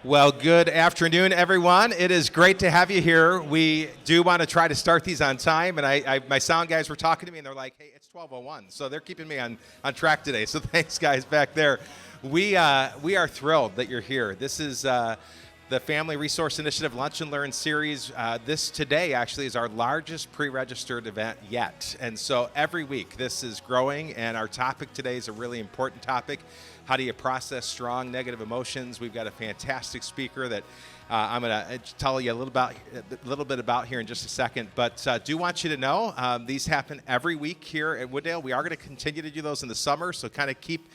Well, good afternoon, everyone. It is great to have you here. We do want to try to start these on time, and my sound guys were talking to me, and they're like, hey, it's 12:01, so they're keeping me on track today, so thanks, guys, back there. We are thrilled that you're here. This is the Family Resource Initiative Lunch and Learn series. This today actually is our largest pre-registered event yet, and so every week this is growing, and our topic today is a really important topic. How do you process strong negative emotions? We've got a fantastic speaker that I'm going to tell you a little bit about here in just a second. But do want you to know these happen every week here at Wooddale. We are going to continue to do those in the summer, so kind of keep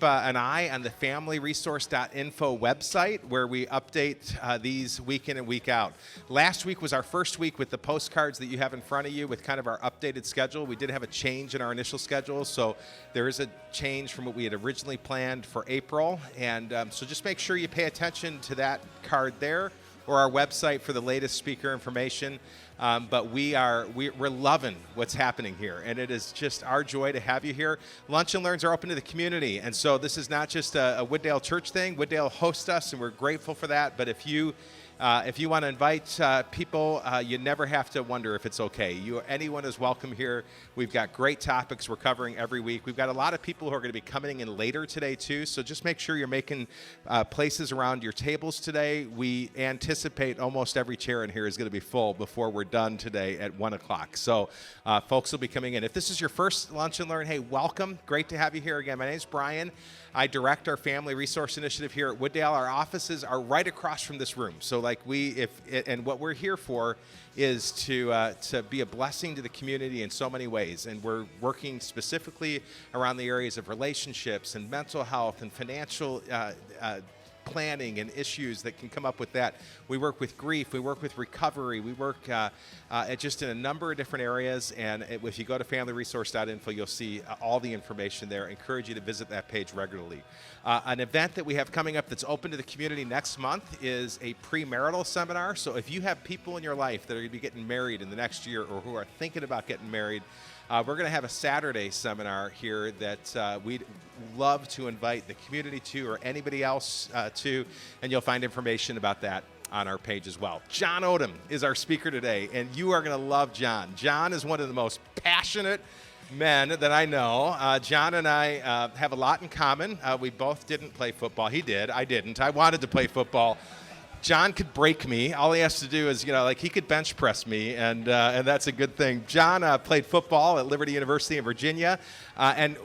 an eye on the familyresource.info website where we update these week in and week out. Last week was our first week with the postcards that you have in front of you with kind of our updated schedule. We did have a change in our initial schedule, so there is a change from what we had originally planned for April. And so just make sure you pay attention to that card there or our website for the latest speaker information. But we're loving what's happening here, and it is just our joy to have you here. Lunch and Learns are open to the community, and so this is not just a Wooddale Church thing. Wooddale hosts us, and we're grateful for that. But if you want to invite people, you never have to wonder if it's okay. Anyone is welcome here. We've got great topics we're covering every week. We've got a lot of people who are going to be coming in later today, too, so just make sure you're making places around your tables today. We anticipate almost every chair in here is going to be full before we're done today at 1 o'clock. So folks will be coming in. If this is your first Lunch and Learn, hey, welcome. Great to have you here again. My name is Brian. I direct our Family Resource Initiative here at Wooddale. Our offices are right across from this room. So and what we're here for is to be a blessing to the community in so many ways. And we're working specifically around the areas of relationships and mental health and financial planning and issues that can come up with that. We work with grief, we work with recovery, we work just in a number of different areas, and if you go to familyresource.info, you'll see all the information there. I encourage you to visit that page regularly. An event that we have coming up that's open to the community next month is a premarital seminar. So if you have people in your life that are going to be getting married in the next year or who are thinking about getting married, we're going to have a Saturday seminar here that we'd love to invite the community to or anybody else to, and you'll find information about that on our page as well. Jonathon Odom is our speaker today, and you are going to love John. John is one of the most passionate men that I know. John and I have a lot in common. We both didn't play football. He did. I didn't. I wanted to play football. John could break me. All he has to do is, he could bench press me, and that's a good thing. John played football at Liberty University in Virginia, and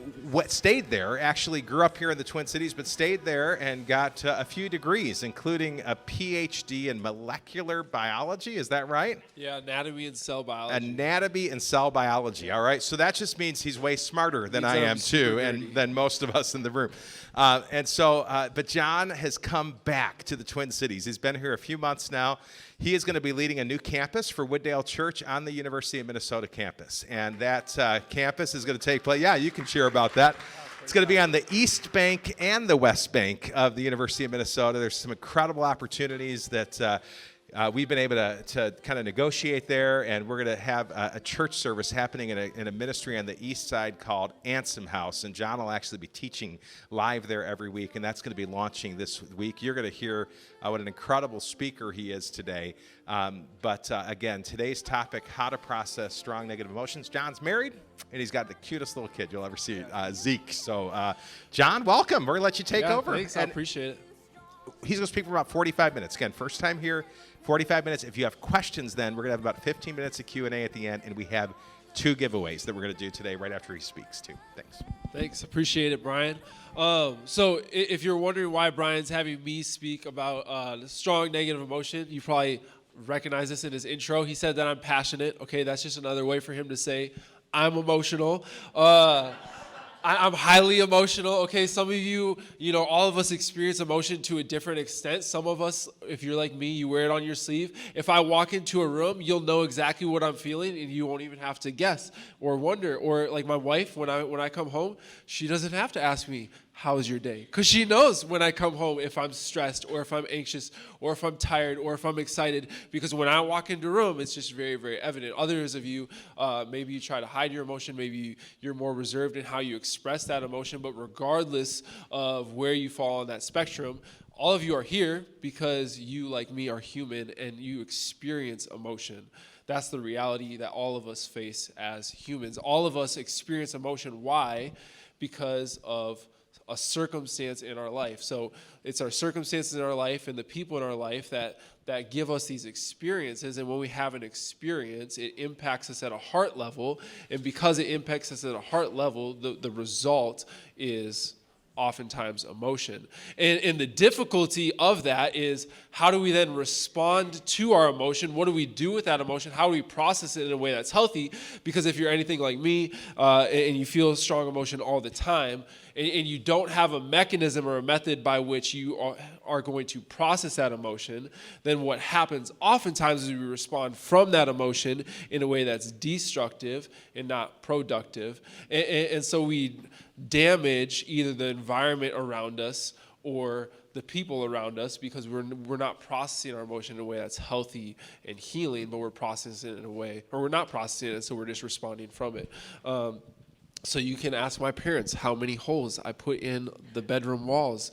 stayed there. Actually grew up here in the Twin Cities, but stayed there and got a few degrees, including a Ph.D. in molecular biology. Is that right? Yeah, anatomy and cell biology. Anatomy and cell biology. All right, so that just means he's way smarter than I am too, and than most of us in the room. But John has come back to the Twin Cities. He's been here a few months now. He is going to be leading a new campus for Wooddale Church on the University of Minnesota campus. And that campus is going to take place. Yeah, you can cheer about that. It's going to be on the East Bank and the West Bank of the University of Minnesota. There's some incredible opportunities that we've been able to kind of negotiate there, and we're going to have a church service happening in a ministry on the east side called Ansem House, and John will actually be teaching live there every week, and that's going to be launching this week. You're going to hear what an incredible speaker he is today. Again, today's topic, how to process strong negative emotions. John's married, and he's got the cutest little kid you'll ever see, Zeke. So, John, welcome. We're going to let you take over. Thanks. I appreciate it. He's going to speak for about 45 minutes. Again, first time here, 45 minutes. If you have questions, then we're going to have about 15 minutes of Q&A at the end, and we have 2 giveaways that we're going to do today right after he speaks, too. Thanks. Appreciate it, Brian. So if you're wondering why Brian's having me speak about strong negative emotion, you probably recognize this in his intro. He said that I'm passionate. Okay, that's just another way for him to say I'm emotional. I'm highly emotional. Okay, some of you, all of us experience emotion to a different extent. Some of us, if you're like me, you wear it on your sleeve. If I walk into a room, you'll know exactly what I'm feeling, and you won't even have to guess or wonder. Or like my wife, when I come home, she doesn't have to ask me, how's your day? Because she knows when I come home if I'm stressed or if I'm anxious or if I'm tired or if I'm excited, because when I walk into a room, it's just very, very evident. Others of you, maybe you try to hide your emotion, maybe you're more reserved in how you express that emotion, but regardless of where you fall on that spectrum, all of you are here because you, like me, are human and you experience emotion. That's the reality that all of us face as humans. All of us experience emotion. Why? Because of a circumstance in our life. So it's our circumstances in our life and the people in our life that give us these experiences. And when we have an experience, it impacts us at a heart level. And because it impacts us at a heart level, the result is oftentimes emotion. And the difficulty of that is, how do we then respond to our emotion? What do we do with that emotion? How do we process it in a way that's healthy? Because if you're anything like me and you feel strong emotion all the time, and you don't have a mechanism or a method by which you are going to process that emotion, then what happens oftentimes is we respond from that emotion in a way that's destructive and not productive. And so we damage either the environment around us or the people around us because we're not processing our emotion in a way that's healthy and healing, but we're processing it in a way, or we're not processing it, so we're just responding from it. So you can ask my parents how many holes I put in the bedroom walls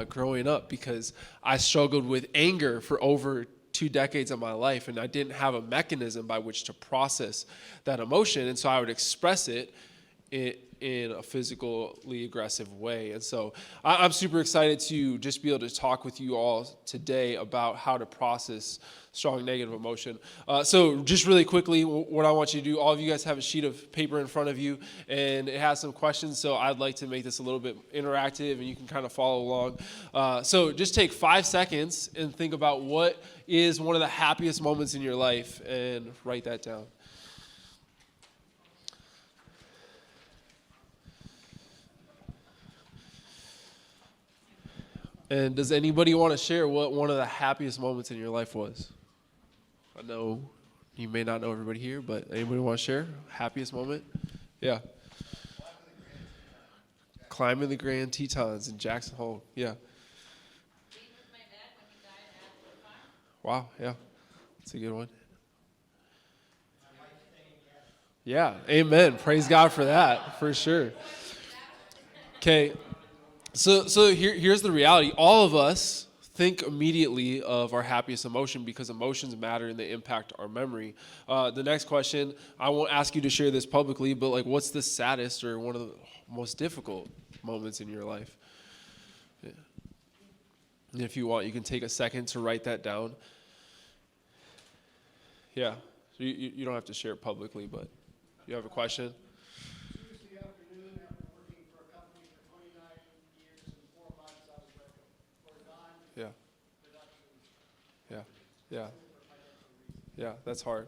growing up, because I struggled with anger for over 2 decades of my life, and I didn't have a mechanism by which to process that emotion, and so I would express it in a physically aggressive way. And so I'm super excited to just be able to talk with you all today about how to process strong negative emotion. So just really quickly, what I want you to do, all of you guys have a sheet of paper in front of you, and it has some questions, so I'd like to make this a little bit interactive, and you can kind of follow along. So just take 5 seconds and think about what is one of the happiest moments in your life, and write that down. And does anybody want to share what one of the happiest moments in your life was? I know you may not know everybody here, but anybody want to share? Happiest moment? Yeah. Climbing the Grand Tetons in Jackson Hole. Yeah. Being with my dad when he died at the farm. Wow. Yeah. That's a good one. Yeah. Amen. Praise God for that, for sure. Okay. So here's the reality. All of us think immediately of our happiest emotion because emotions matter and they impact our memory. The next question, I won't ask you to share this publicly, but like, what's the saddest or one of the most difficult moments in your life? Yeah. And if you want, you can take a second to write that down. Yeah. So you don't have to share it publicly, but you have a question? Yeah, that's hard.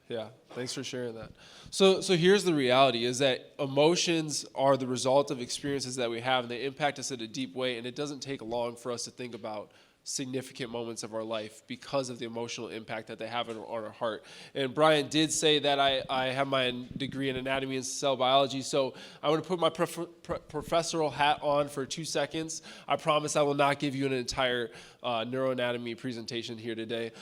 Yeah, thanks for sharing that. So here's the reality, is that emotions are the result of experiences that we have, and they impact us in a deep way, and it doesn't take long for us to think about significant moments of our life because of the emotional impact that they have on our heart. And Brian did say that I have my degree in anatomy and cell biology, so I'm going to put my professorial hat on for 2 seconds. I promise I will not give you an entire neuroanatomy presentation here today.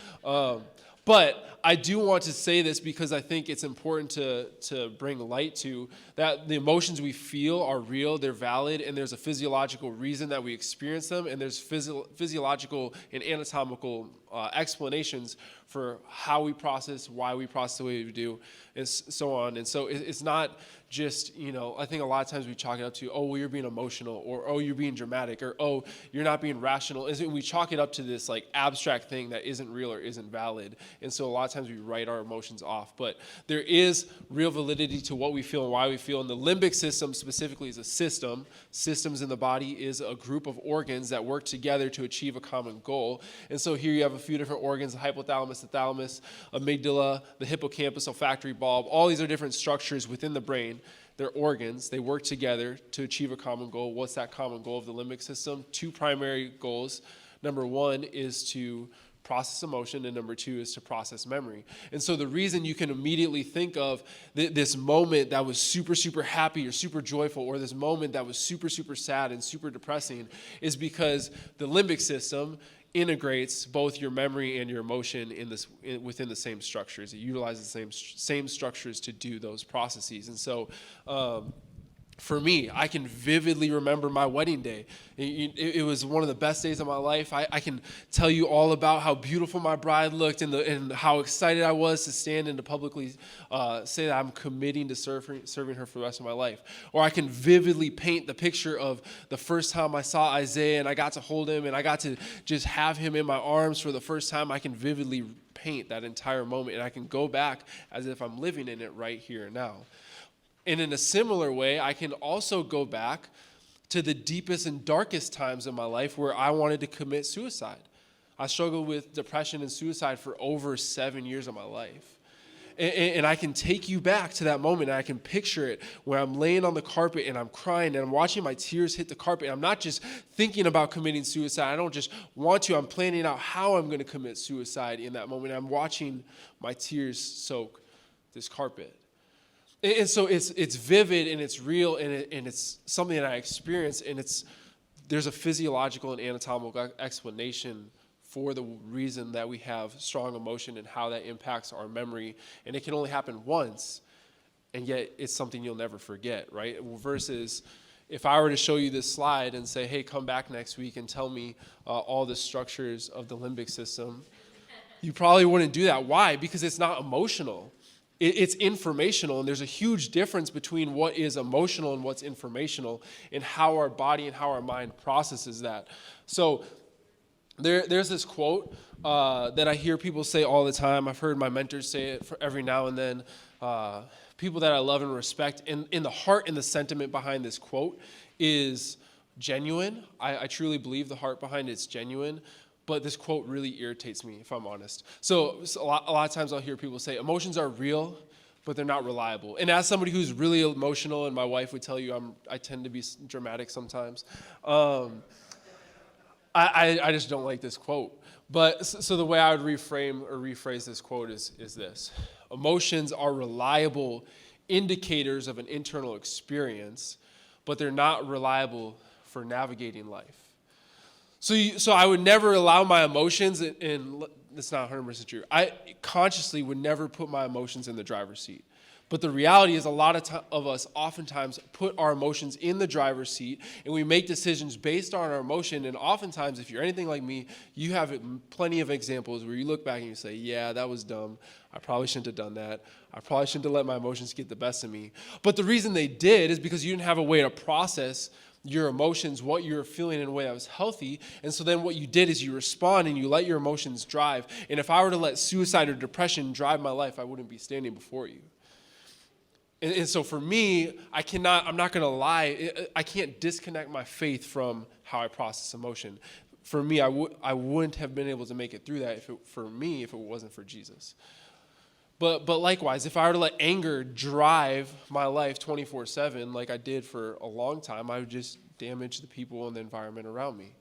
But I do want to say this because I think it's important to bring light to that the emotions we feel are real, they're valid, and there's a physiological reason that we experience them, and there's physiological and anatomical explanations for how we process, why we process the way we do, and so on. And so it's not just, I think a lot of times we chalk it up to, oh, well, you're being emotional, or, oh, you're being dramatic, or, oh, you're not being rational. And we chalk it up to this like abstract thing that isn't real or isn't valid. And so a lot of times we write our emotions off. But there is real validity to what we feel and why we feel. And the limbic system specifically is a system. Systems in the body is a group of organs that work together to achieve a common goal. And so here you have a few different organs: the hypothalamus, the thalamus, amygdala, the hippocampus, olfactory bulb. All these are different structures within the brain. They're organs. They work together to achieve a common goal. What's that common goal of the limbic system? 2 primary goals. Number 1 is to process emotion, and number 2 is to process memory. And so the reason you can immediately think of this moment that was super, super happy or super joyful, or this moment that was super, super sad and super depressing, is because the limbic system integrates both your memory and your emotion within the same structures. It utilizes the same structures to do those processes. And so For me, I can vividly remember my wedding day. It was one of the best days of my life. I can tell you all about how beautiful my bride looked and how excited I was to stand and to publicly say that I'm committing to serving her for the rest of my life. Or I can vividly paint the picture of the first time I saw Isaiah and I got to hold him and I got to just have him in my arms for the first time. I can vividly paint that entire moment, and I can go back as if I'm living in it right here and now. And in a similar way, I can also go back to the deepest and darkest times of my life where I wanted to commit suicide. I struggled with depression and suicide for over 7 years of my life. And I can take you back to that moment, and I can picture it where I'm laying on the carpet and I'm crying and I'm watching my tears hit the carpet. I'm not just thinking about committing suicide. I don't just want to. I'm planning out how I'm going to commit suicide in that moment. I'm watching my tears soak this carpet. And so it's vivid and it's real and it's something that I experience, and there's a physiological and anatomical explanation for the reason that we have strong emotion and how that impacts our memory. And it can only happen once, and yet it's something you'll never forget, right? Versus if I were to show you this slide and say, hey, come back next week and tell me all the structures of the limbic system, you probably wouldn't do that. Why? Because it's not emotional. It's informational, and there's a huge difference between what is emotional and what's informational and how our body and how our mind processes that. So there's this quote that I hear people say all the time. I've heard my mentors say it every now and then, people that I love and respect. And in the heart and the sentiment behind this quote is genuine. I truly believe the heart behind it's genuine. But this quote really irritates me, if I'm honest. So a lot of times I'll hear people say, emotions are real, but they're not reliable. And as somebody who's really emotional, and my wife would tell you I tend to be dramatic sometimes, I just don't like this quote. But so the way I would rephrase this quote is this. Emotions are reliable indicators of an internal experience, but they're not reliable for navigating life. So I would never allow my emotions, and that's not 100% true. I consciously would never put my emotions in the driver's seat. But the reality is a lot of us oftentimes put our emotions in the driver's seat, and we make decisions based on our emotion. And oftentimes, if you're anything like me, you have plenty of examples where you look back and you say, yeah, that was dumb. I probably shouldn't have done that. I probably shouldn't have let my emotions get the best of me. But the reason they did is because you didn't have a way to process your emotions, what you're feeling in a way that was healthy. And so then what you did is you respond and you let your emotions drive. And if I were to let suicide or depression drive my life, I wouldn't be standing before you. And so for me, I'm not going to lie, I can't disconnect my faith from how I process emotion. For me, I wouldn't have been able to make it through that if it wasn't for Jesus. But likewise, if I were to let anger drive my life 24/7 like I did for a long time, I would just damage the people and the environment around me.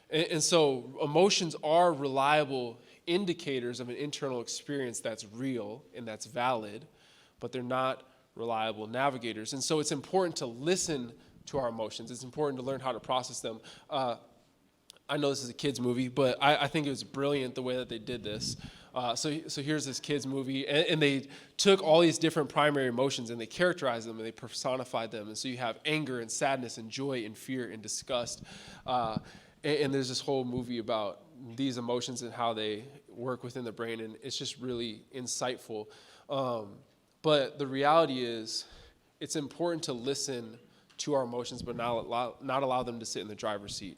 And so emotions are reliable indicators of an internal experience that's real and that's valid, but they're not reliable navigators. And so it's important to listen to our emotions. It's important to learn how to process them. I know this is a kid's movie, but I think it was brilliant the way that they did this. So here's this kid's movie, and they took all these different primary emotions and they characterized them and they personified them. And so you have anger and sadness and joy and fear and disgust. And there's this whole movie about these emotions and how they work within the brain, and it's just really insightful. But the reality is, it's important to listen to our emotions, but not allow them to sit in the driver's seat.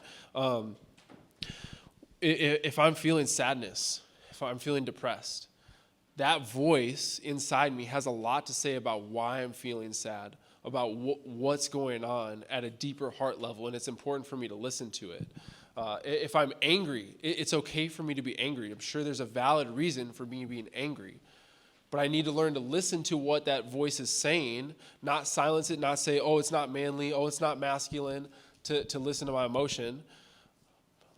If I'm feeling sadness, if I'm feeling depressed, that voice inside me has a lot to say about why I'm feeling sad, about what's going on at a deeper heart level, and it's important for me to listen to it. If I'm angry, it's okay for me to be angry. I'm sure there's a valid reason for me being angry. But I need to learn to listen to what that voice is saying, not silence it, not say, oh, it's not manly, oh, it's not masculine, to listen to my emotion.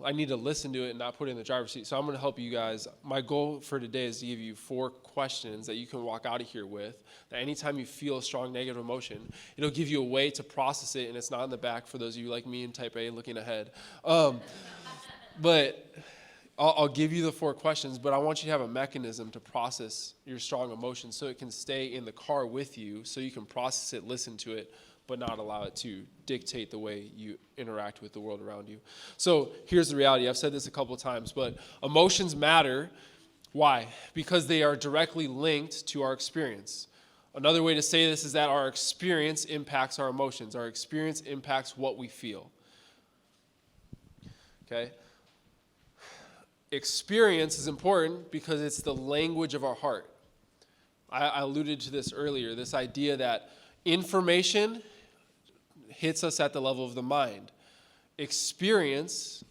I need to listen to it and not put it in the driver's seat. So I'm going to help you guys. My goal for today is to give you 4 questions that you can walk out of here with, that anytime you feel a strong negative emotion, it'll give you a way to process it, and it's not in the back for those of you like me in type A looking ahead. But I'll give you the 4 questions, but I want you to have a mechanism to process your strong emotions so it can stay in the car with you, so you can process it, listen to it, but not allow it to dictate the way you interact with the world around you. So here's the reality. I've said this a couple of times, but emotions matter. Why? Because they are directly linked to our experience. Another way to say this is that our experience impacts our emotions. Our experience impacts what we feel. Okay? Experience is important because it's the language of our heart. I alluded to this earlier, this idea that information hits us at the level of the mind. Experience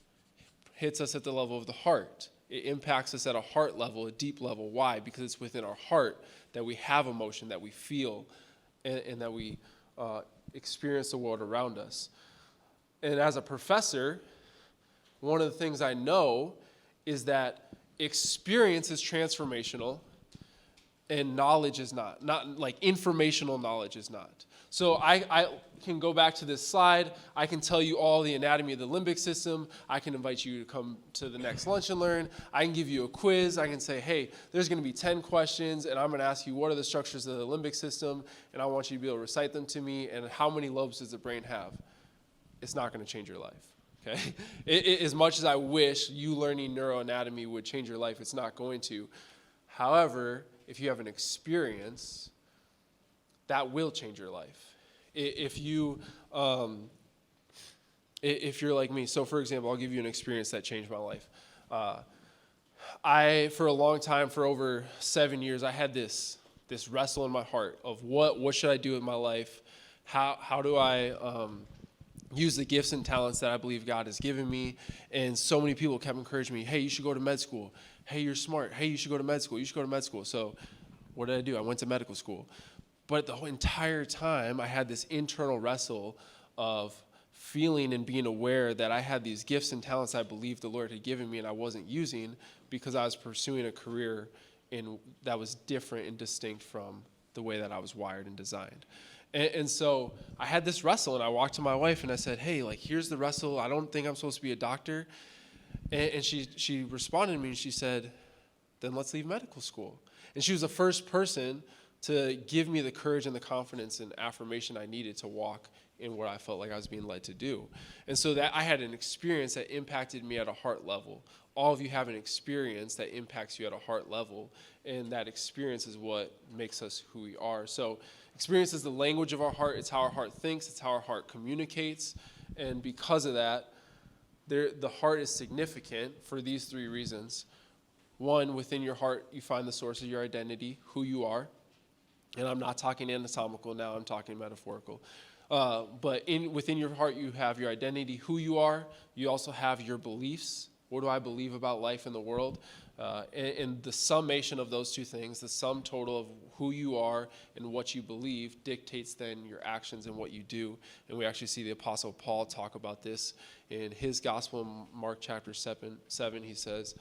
hits us at the level of the heart. It impacts us at a heart level, a deep level. Why? Because it's within our heart that we have emotion, that we feel, and that we experience the world around us. And as a professor, one of the things I know is that experience is transformational and knowledge is not. Not like informational knowledge is not. So I can go back to this slide. I can tell you all the anatomy of the limbic system. I can invite you to come to the next lunch and learn. I can give you a quiz. I can say, hey, there's going to be 10 questions, and I'm going to ask you what are the structures of the limbic system, and I want you to be able to recite them to me, and how many lobes does the brain have? It's not going to change your life. Okay? As much as I wish you learning neuroanatomy would change your life, it's not going to. However, if you have an experience, that will change your life. If you're like me, so for example, I'll give you an experience that changed my life. For a long time, for over 7 years, I had this wrestle in my heart of what should I do with my life? How do I use the gifts and talents that I believe God has given me? And so many people kept encouraging me, hey, you should go to med school. Hey, you're smart. Hey, you should go to med school. You should go to med school. So what did I do? I went to medical school. But the whole entire time, I had this internal wrestle of feeling and being aware that I had these gifts and talents I believed the Lord had given me and I wasn't using because I was pursuing a career that was different and distinct from the way that I was wired and designed. And so I had this wrestle, and I walked to my wife, and I said, hey, like, here's the wrestle. I don't think I'm supposed to be a doctor. And she responded to me, and she said, then let's leave medical school. And she was the first person to give me the courage and the confidence and affirmation I needed to walk in what I felt like I was being led to do. And so that I had an experience that impacted me at a heart level. All of you have an experience that impacts you at a heart level, and that experience is what makes us who we are. So experience is the language of our heart. It's how our heart thinks. It's how our heart communicates. And because of that, the heart is significant for these three reasons. One, within your heart, you find the source of your identity, who you are. And I'm not talking anatomical now, I'm talking metaphorical. But within your heart, you have your identity, who you are. You also have your beliefs. What do I believe about life in the world? And the summation of those two things, the sum total of who you are and what you believe, dictates then your actions and what you do. And we actually see the Apostle Paul talk about this in his gospel in Mark chapter 7. He says,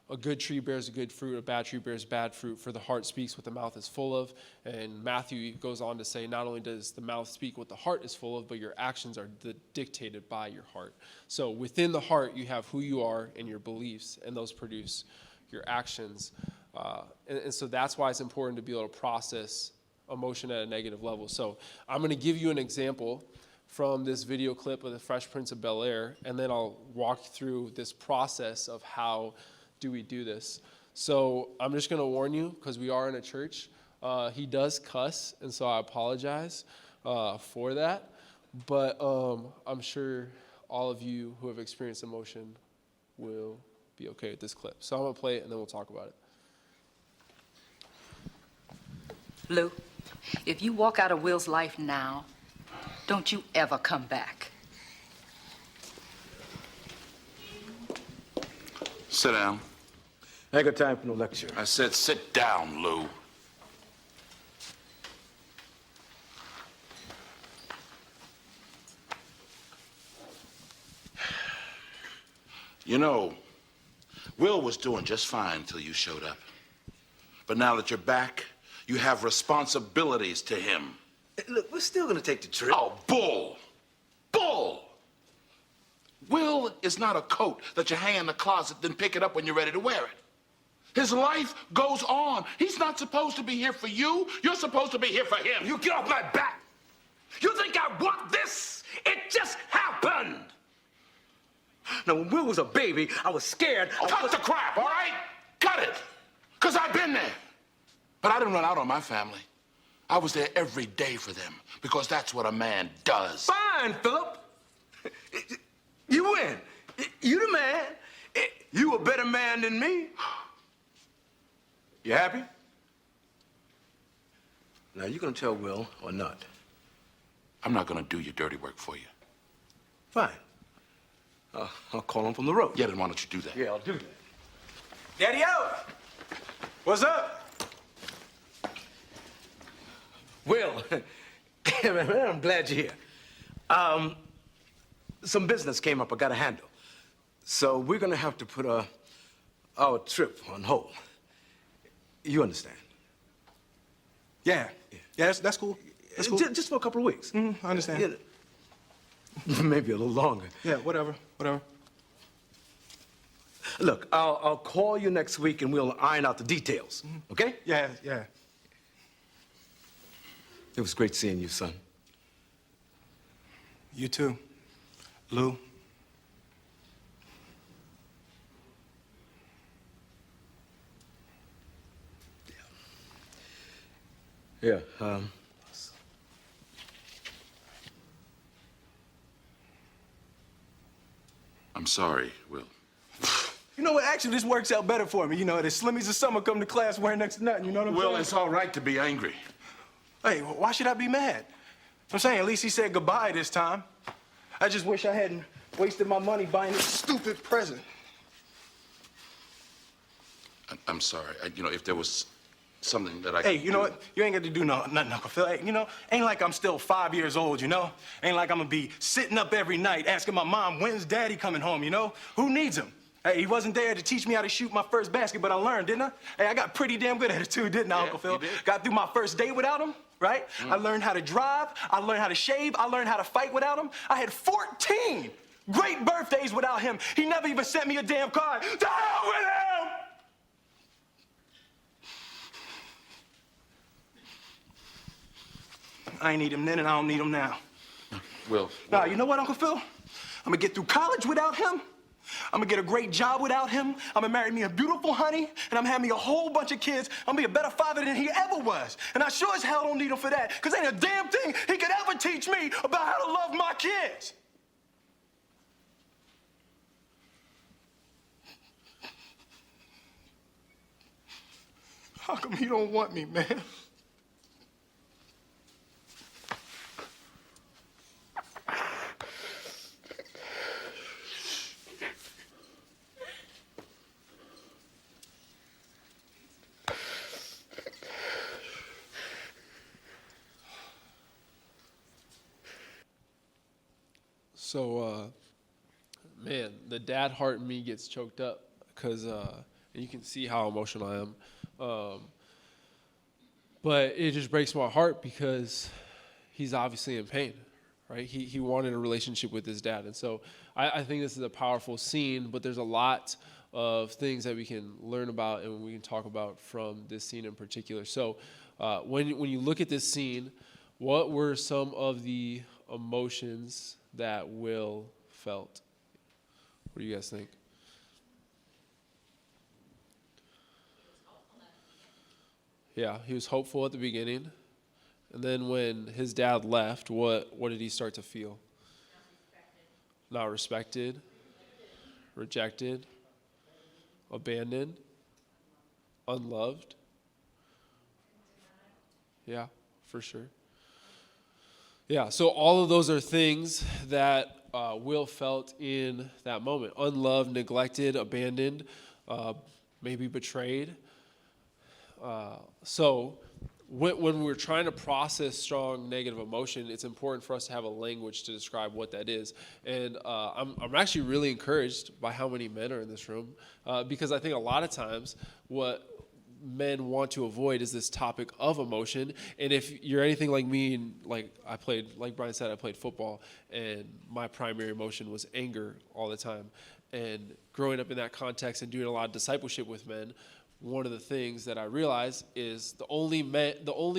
a good tree bears a good fruit, a bad tree bears bad fruit, for the heart speaks what the mouth is full of. And Matthew goes on to say, not only does the mouth speak what the heart is full of, but your actions are dictated by your heart. So within the heart, you have who you are and your beliefs, and those produce your actions. And so that's why it's important to be able to process emotion at a negative level. So I'm going to give you an example from this video clip of the Fresh Prince of Bel-Air, and then I'll walk through this process of how do we do this. So I'm just going to warn you, because we are in a church. He does cuss, and so I apologize for that. But I'm sure all of you who have experienced emotion will be okay with this clip. So I'm going to play it, and then we'll talk about it. Lou, if you walk out of Will's life now, don't you ever come back. Sit down. I ain't got time for no lecture. I said sit down, Lou. You know, Will was doing just fine until you showed up. But now that you're back, you have responsibilities to him. Look, we're still gonna take the trip. Oh, bull! Bull! Will is not a coat that you hang in the closet, then pick it up when you're ready to wear it. His life goes on. He's not supposed to be here for you. You're supposed to be here for him. You get off my back! You think I want this? It just happened. Now, when Will was a baby, I was scared. Cut the crap, all right? Cut it. Because I've been there. But I didn't run out on my family. I was there every day for them because that's what a man does. Fine, Philip. You win. You the man. You a better man than me. You happy? Now, you gonna tell Will or not? I'm not going to do your dirty work for you. Fine. I'll call him from the road. Yeah, then why don't you do that? Yeah, I'll do that. Daddy out! What's up? Will, man, I'm glad you're here. Some business came up I gotta handle. So we're gonna have to put our trip on hold. You understand? Yeah, that's cool. That's cool. Just for a couple of weeks. I understand. Yeah, maybe a little longer. Yeah, whatever. Look, I'll call you next week and we'll iron out the details, okay? Yeah. It was great seeing you, son. You too, Lou. Yeah, I'm sorry, Will. You know what? Actually, this works out better for me. You know, the slimmies of summer come to class wearing next to nothing. You know what I'm Will, saying? it's all right to be angry. Hey, why should I be mad? I'm saying at least he said goodbye this time. I just wish I hadn't wasted my money buying this stupid present. I'm sorry. If there was something that I Hey, could you know do- what? You ain't got to do nothing, Uncle Phil. Hey, ain't like I'm still 5 years old, you know? Ain't like I'm gonna be sitting up every night asking my mom, when's Daddy coming home, you know? Who needs him? Hey, he wasn't there to teach me how to shoot my first basket, but I learned, didn't I? Hey, I got pretty damn good at it too, didn't I, Yeah, Uncle Phil? you did. Got through my first date without him, right? I learned how to drive, I learned how to shave, I learned how to fight without him. I had 14 great birthdays without him. He never even sent me a damn card. To hell with him! I ain't need him then and I don't need him now. Will. Now, you know what, Uncle Phil? I'm gonna get through college without him. I'm gonna get a great job without him. I'm gonna marry me a beautiful honey, and I'm having me a whole bunch of kids. I'm gonna be a better father than he ever was. And I sure as hell don't need him for that, because ain't a damn thing he could ever teach me about how to love my kids. How come he don't want me, man? So, man, the dad heart in me gets choked up because you can see how emotional I am. But it just breaks my heart because he's obviously in pain, right? He wanted a relationship with his dad. And so I think this is a powerful scene, but there's a lot of things that we can learn about and we can talk about from this scene in particular. So when you look at this scene, what were some of the emotions that Will felt? What do you guys think? Yeah, he was hopeful at the beginning. And then when his dad left, what did he start to feel? Not respected, rejected, abandoned, unloved. Yeah, for sure. Yeah, so all of those are things that Will felt in that moment. Unloved, neglected, abandoned, maybe betrayed. So when we're trying to process strong negative emotion, it's important for us to have a language to describe what that is. And I'm actually really encouraged by how many men are in this room because I think a lot of times what men want to avoid is this topic of emotion. And if you're anything like me, and like Brian said, I played football, and my primary emotion was anger all the time. And growing up in that context and doing a lot of discipleship with men, one of the things that I realized is the only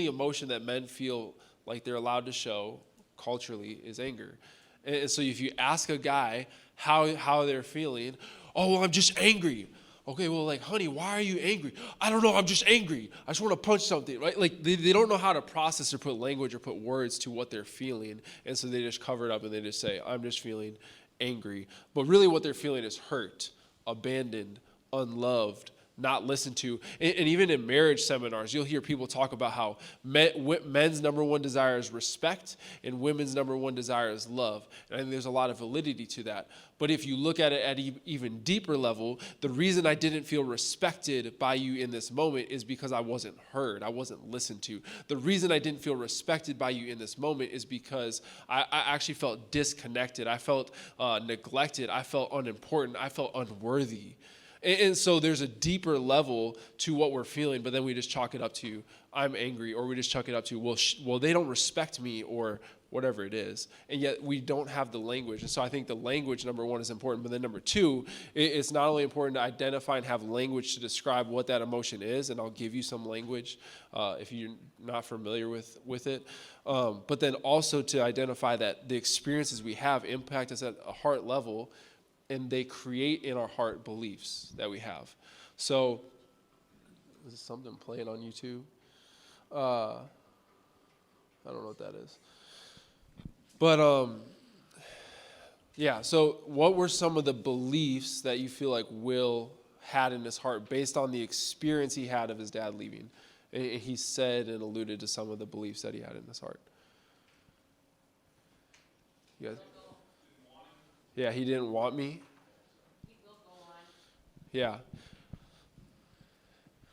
emotion that men feel like they're allowed to show culturally is anger. And so if you ask a guy how they're feeling, oh, well, I'm just angry. Okay, well, like, honey, why are you angry? I don't know, I'm just angry. I just want to punch something, right? Like, they don't know how to process or put language or put words to what they're feeling. And so they just cover it up and they just say, I'm just feeling angry. But really what they're feeling is hurt, abandoned, unloved, not listened to. And even in marriage seminars, you'll hear people talk about how men's number one desire is respect and women's number one desire is love. And I think there's a lot of validity to that. But if you look at it at an even deeper level, the reason I didn't feel respected by you in this moment is because I wasn't heard. I wasn't listened to. The reason I didn't feel respected by you in this moment is because I actually felt disconnected. I felt neglected. I felt unimportant. I felt unworthy. And so there's a deeper level to what we're feeling, but then we just chalk it up to, I'm angry, or we just chalk it up to, well, they don't respect me, or whatever it is. And yet we don't have the language. And so I think the language, number one, is important. But then number two, it's not only important to identify and have language to describe what that emotion is, and I'll give you some language if you're not familiar with it, but then also to identify that the experiences we have impact us at a heart level, and they create in our heart beliefs that we have. So, is this something playing on YouTube? I don't know what that is. But, yeah, so what were some of the beliefs that you feel like Will had in his heart based on the experience he had of his dad leaving? And he said and alluded to some of the beliefs that he had in his heart. You guys? Yeah, he didn't want me. Yeah.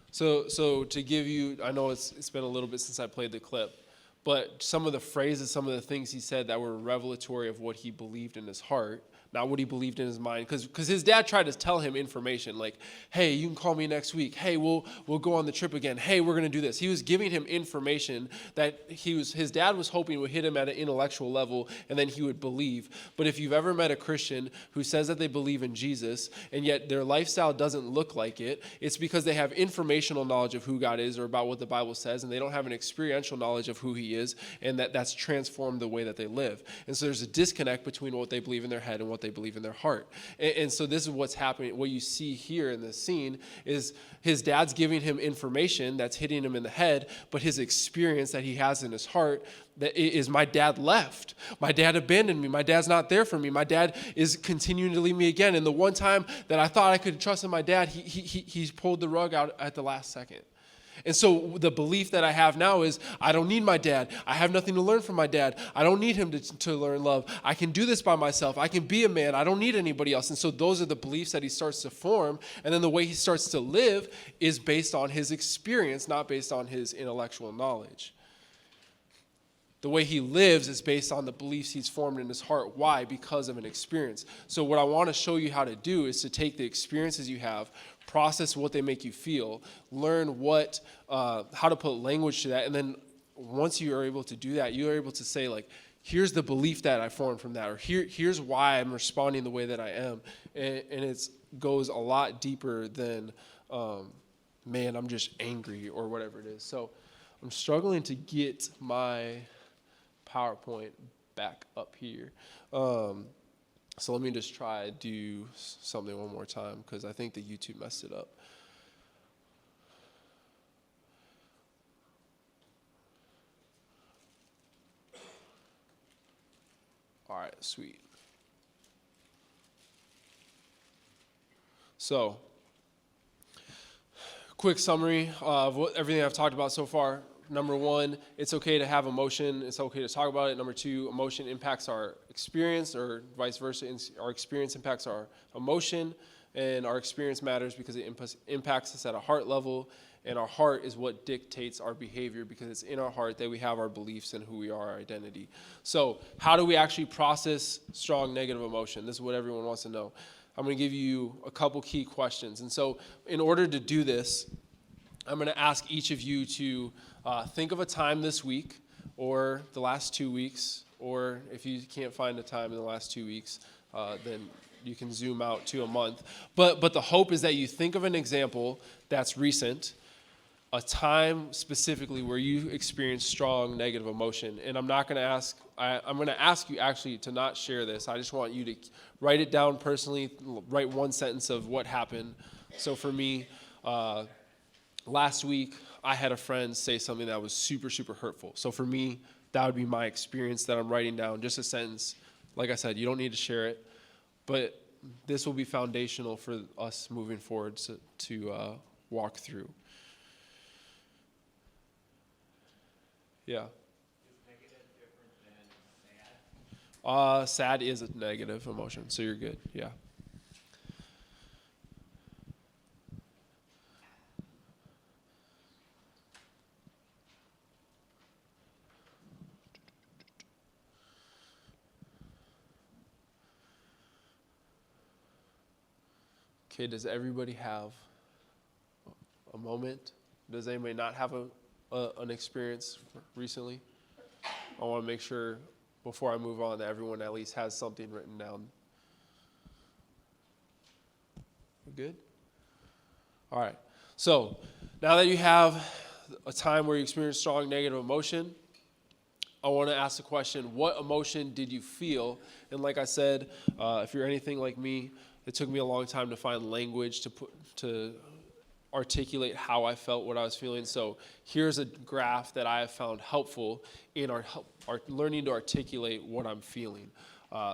So to give you, I know it's been a little bit since I played the clip, but some of the phrases, some of the things he said that were revelatory of what he believed in his heart, not what he believed in his mind, because his dad tried to tell him information like, hey, you can call me next week. Hey, we'll go on the trip again. Hey, we're going to do this. He was giving him information that his dad was hoping would hit him at an intellectual level, and then he would believe. But if you've ever met a Christian who says that they believe in Jesus, and yet their lifestyle doesn't look like it, it's because they have informational knowledge of who God is or about what the Bible says, and they don't have an experiential knowledge of who he is, and that's transformed the way that they live. And so there's a disconnect between what they believe in their head and what they believe in their heart. And so this is what's happening. What you see here in this scene is his dad's giving him information that's hitting him in the head, but his experience that he has in his heart that is, my dad left. My dad abandoned me. My dad's not there for me. My dad is continuing to leave me again. And the one time that I thought I could trust in my dad, he pulled the rug out at the last second. And so the belief that I have now is I don't need my dad. I have nothing to learn from my dad. I don't need him to learn love. I can do this by myself. I can be a man. I don't need anybody else. And so those are the beliefs that he starts to form. And then the way he starts to live is based on his experience, not based on his intellectual knowledge. The way he lives is based on the beliefs he's formed in his heart. Why? Because of an experience. So what I want to show you how to do is to take the experiences you have, process what they make you feel, learn how to put language to that, and then once you are able to do that, you are able to say, like, here's the belief that I formed from that, or here's why I'm responding the way that I am. And it goes a lot deeper than, man, I'm just angry or whatever it is. So I'm struggling to get my PowerPoint back up here. So let me just try to do something one more time because I think the YouTube messed it up. All right, sweet. So, quick summary of everything I've talked about so far. Number one, it's okay to have emotion. It's okay to talk about it. Number two, emotion impacts our experience, or vice versa. Our experience impacts our emotion, and our experience matters because it impacts us at a heart level, and our heart is what dictates our behavior because it's in our heart that we have our beliefs and who we are, our identity. So how do we actually process strong negative emotion? This is what everyone wants to know. I'm going to give you a couple key questions. And so in order to do this, I'm going to ask each of you to think of a time this week or the last 2 weeks, or if you can't find a time in the last 2 weeks, then you can zoom out to a month. But the hope is that you think of an example that's recent, a time specifically where you experienced strong negative emotion. And I'm not going to ask I'm going to ask you actually to not share this. I just want you to write it down personally, write one sentence of what happened. So for me, last week, I had a friend say something that was super, super hurtful. So for me, that would be my experience that I'm writing down, just a sentence. Like I said, you don't need to share it, but this will be foundational for us moving forward to walk through. Yeah. Sad is a negative emotion, so you're good. Yeah. Okay, does everybody have a moment? Does anybody not have an experience recently? I want to make sure before I move on that everyone at least has something written down. Good? All right. So now that you have a time where you experience strong negative emotion, I want to ask the question, what emotion did you feel? And like I said, if you're anything like me, it took me a long time to find language to articulate how I felt, what I was feeling. So here's a graph that I have found helpful in our learning to articulate what I'm feeling.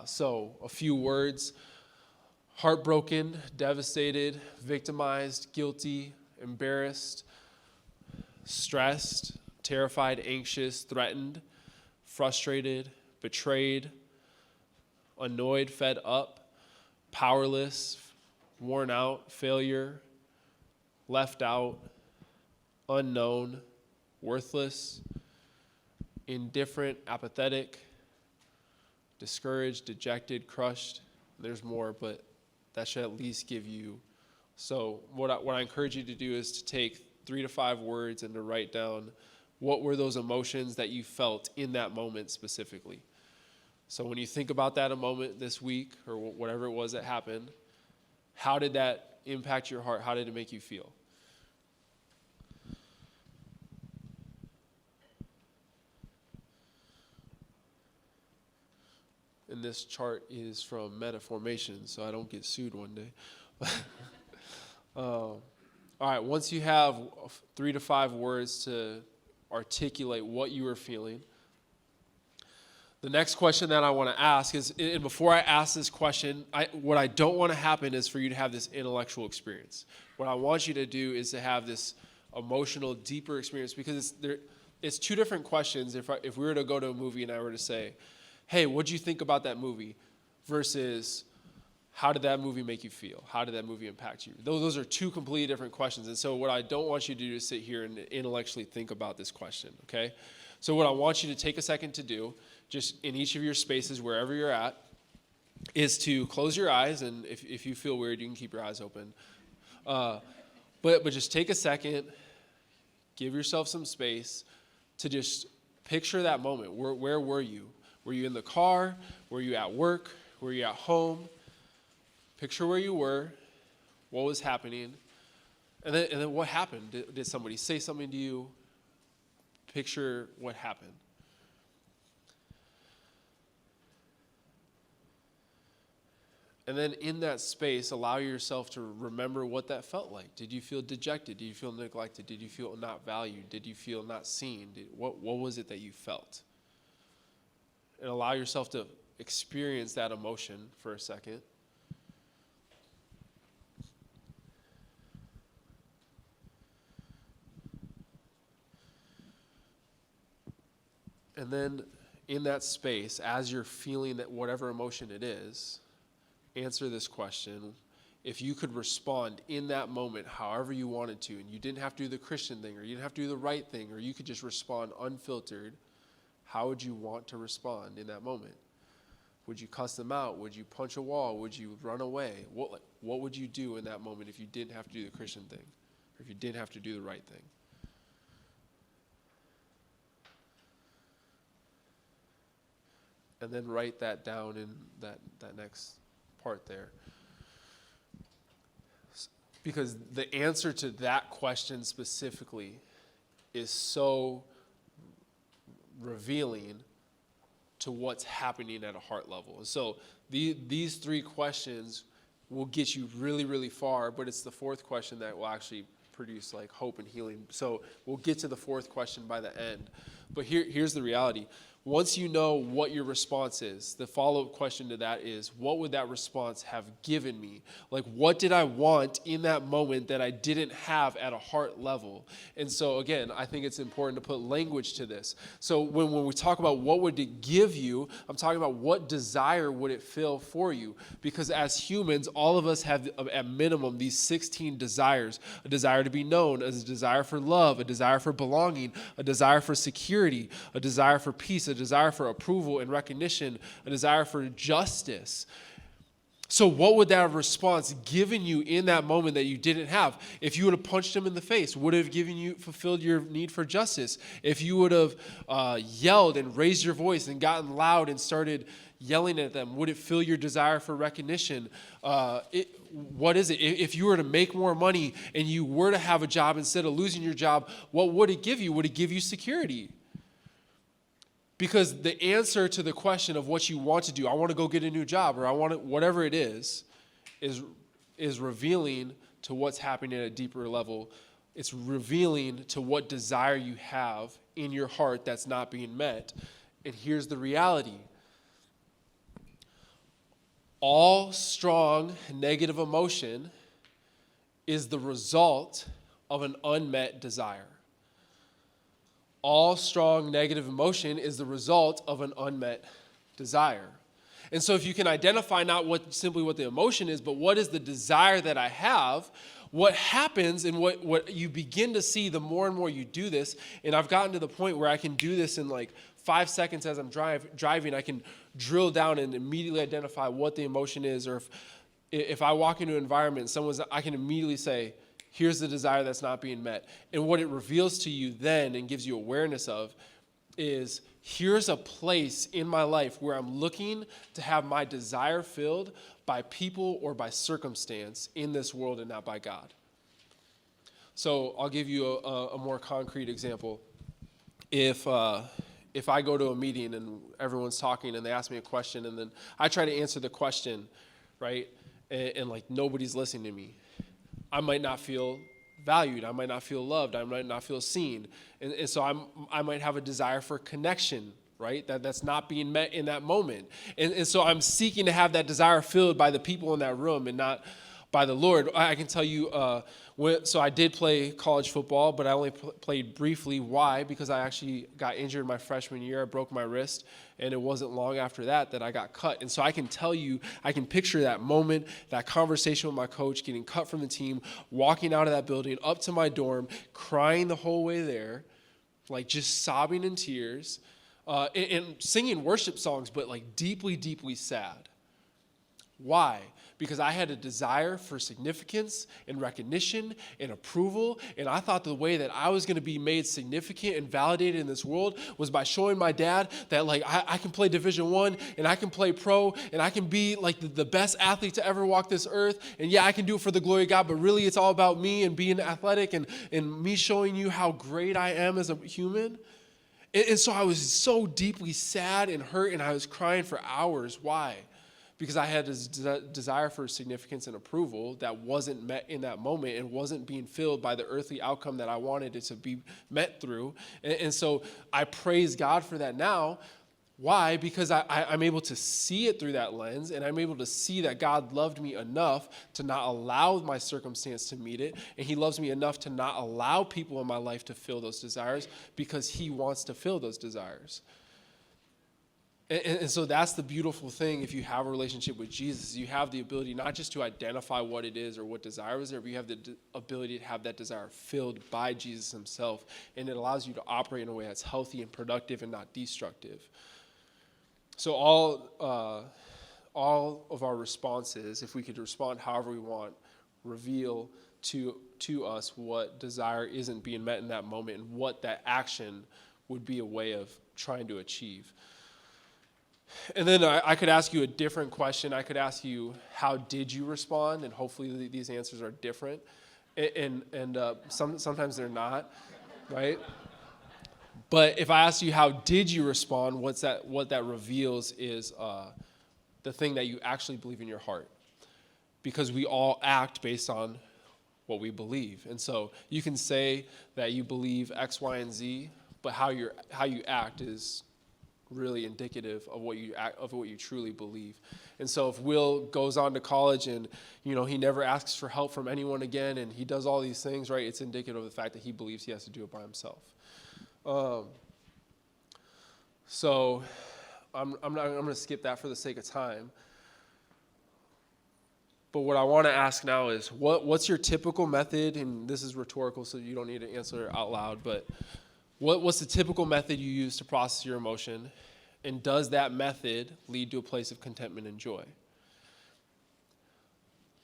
So a few words: heartbroken, devastated, victimized, guilty, embarrassed, stressed, terrified, anxious, threatened, frustrated, betrayed, annoyed, fed up, powerless, worn out, failure, left out, unknown, worthless, indifferent, apathetic, discouraged, dejected, crushed. There's more, but that should at least give you. So what I encourage you to do is to take 3 to 5 words and to write down what were those emotions that you felt in that moment specifically. So when you think about that a moment this week or whatever it was that happened, how did that impact your heart? How did it make you feel? And this chart is from Metaformation, so I don't get sued one day. All right, once you have 3 to 5 words to articulate what you were feeling, the next question that I want to ask is, and before I ask this question, what I don't want to happen is for you to have this intellectual experience. What I want you to do is to have this emotional, deeper experience, because it's 2 different questions. If we were to go to a movie and I were to say, hey, what'd you think about that movie? Versus, how did that movie make you feel? How did that movie impact you? Those are 2 completely different questions. And so what I don't want you to do is sit here and intellectually think about this question, okay? So what I want you to take a second to do, just in each of your spaces, wherever you're at, is to close your eyes. And if you feel weird, you can keep your eyes open. But just take a second, give yourself some space to just picture that moment. Where were you? Were you in the car? Were you at work? Were you at home? Picture where you were, what was happening, and then what happened? Did somebody say something to you? Picture what happened. And then in that space, allow yourself to remember what that felt like. Did you feel dejected? Did you feel neglected? Did you feel not valued? Did you feel not seen? What was it that you felt? And allow yourself to experience that emotion for a second. And then in that space, as you're feeling that whatever emotion it is, answer this question. If you could respond in that moment however you wanted to, and you didn't have to do the Christian thing, or you didn't have to do the right thing, or you could just respond unfiltered, how would you want to respond in that moment? Would you cuss them out? Would you punch a wall? Would you run away? What would you do in that moment if you didn't have to do the Christian thing, or if you didn't have to do the right thing? And then write that down in that next part there. Because the answer to that question specifically is so revealing to what's happening at a heart level. And so these three questions will get you really, really far, but it's the fourth question that will actually produce like hope and healing. So we'll get to the fourth question by the end. But here's the reality. Once you know what your response is, the follow-up question to that is, what would that response have given me? Like, what did I want in that moment that I didn't have at a heart level? And so, again, I think it's important to put language to this. So when we talk about what would it give you, I'm talking about what desire would it fill for you? Because as humans, all of us have, at minimum, these 16 desires. A desire to be known, a desire for love, a desire for belonging, a desire for security, a desire for peace, a desire for approval and recognition, a desire for justice. So what would that response given you in that moment that you didn't have? If you would have punched him in the face, would it have fulfilled your need for justice? If you would have yelled and raised your voice and gotten loud and started yelling at them, would it fill your desire for recognition? What is it? If you were to make more money and you were to have a job instead of losing your job, what would it give you? Would it give you security? Because the answer to the question of what you want to do, I want to go get a new job, or I want to, whatever it is revealing to what's happening at a deeper level. It's revealing to what desire you have in your heart that's not being met. And here's the reality. All strong negative emotion is the result of an unmet desire. All strong negative emotion is the result of an unmet desire. And so if you can identify not simply what the emotion is, but what is the desire that I have, what happens and what you begin to see the more and more you do this, and I've gotten to the point where I can do this in like 5 seconds as I'm driving, I can drill down and immediately identify what the emotion is, or if I walk into an environment, I can immediately say, here's the desire that's not being met. And what it reveals to you then and gives you awareness of is, here's a place in my life where I'm looking to have my desire filled by people or by circumstance in this world and not by God. So I'll give you a more concrete example. If I go to a meeting and everyone's talking and they ask me a question and then I try to answer the question, right, and like nobody's listening to me, I might not feel valued. I might not feel loved. I might not feel seen. And so I might have a desire for connection, right? That's not being met in that moment. And so I'm seeking to have that desire filled by the people in that room and not by the Lord. I can tell you, so I did play college football, but I only played briefly. Why? Because I actually got injured my freshman year. I broke my wrist, and it wasn't long after that I got cut. And so I can tell you, I can picture that moment, that conversation with my coach, getting cut from the team, walking out of that building, up to my dorm, crying the whole way there, like just sobbing in tears, and singing worship songs, but like deeply, deeply sad. Why? Because I had a desire for significance and recognition and approval, and I thought the way that I was going to be made significant and validated in this world was by showing my dad that like I can play Division I and I can play pro and I can be like the best athlete to ever walk this earth, and yeah, I can do it for the glory of God, but really it's all about me and being athletic and me showing you how great I am as a human. And so I was so deeply sad and hurt, and I was crying for hours. Why? Because I had this desire for significance and approval that wasn't met in that moment and wasn't being filled by the earthly outcome that I wanted it to be met through. And so I praise God for that now. Why? Because I'm able to see it through that lens, and I'm able to see that God loved me enough to not allow my circumstance to meet it, and he loves me enough to not allow people in my life to fill those desires because he wants to fill those desires. And so that's the beautiful thing. If you have a relationship with Jesus, you have the ability not just to identify what it is or what desire is there, but you have the ability to have that desire filled by Jesus himself. And it allows you to operate in a way that's healthy and productive and not destructive. So all of our responses, if we could respond however we want, reveal to us what desire isn't being met in that moment and what that action would be a way of trying to achieve. And then I could ask you a different question. I could ask you, how did you respond? And hopefully these answers are different. And sometimes they're not, right? But if I ask you, how did you respond, what that reveals is the thing that you actually believe in your heart. Because we all act based on what we believe. And so you can say that you believe X, Y, and Z, but how you act is really indicative of what you truly believe. And so if Will goes on to college and he never asks for help from anyone again, and he does all these things, right, it's indicative of the fact that he believes he has to do it by himself. So I'm going to skip that for the sake of time. But what I want to ask now is, what's your typical method? And this is rhetorical, so you don't need to answer it out loud. But what's the typical method you use to process your emotion? And does that method lead to a place of contentment and joy?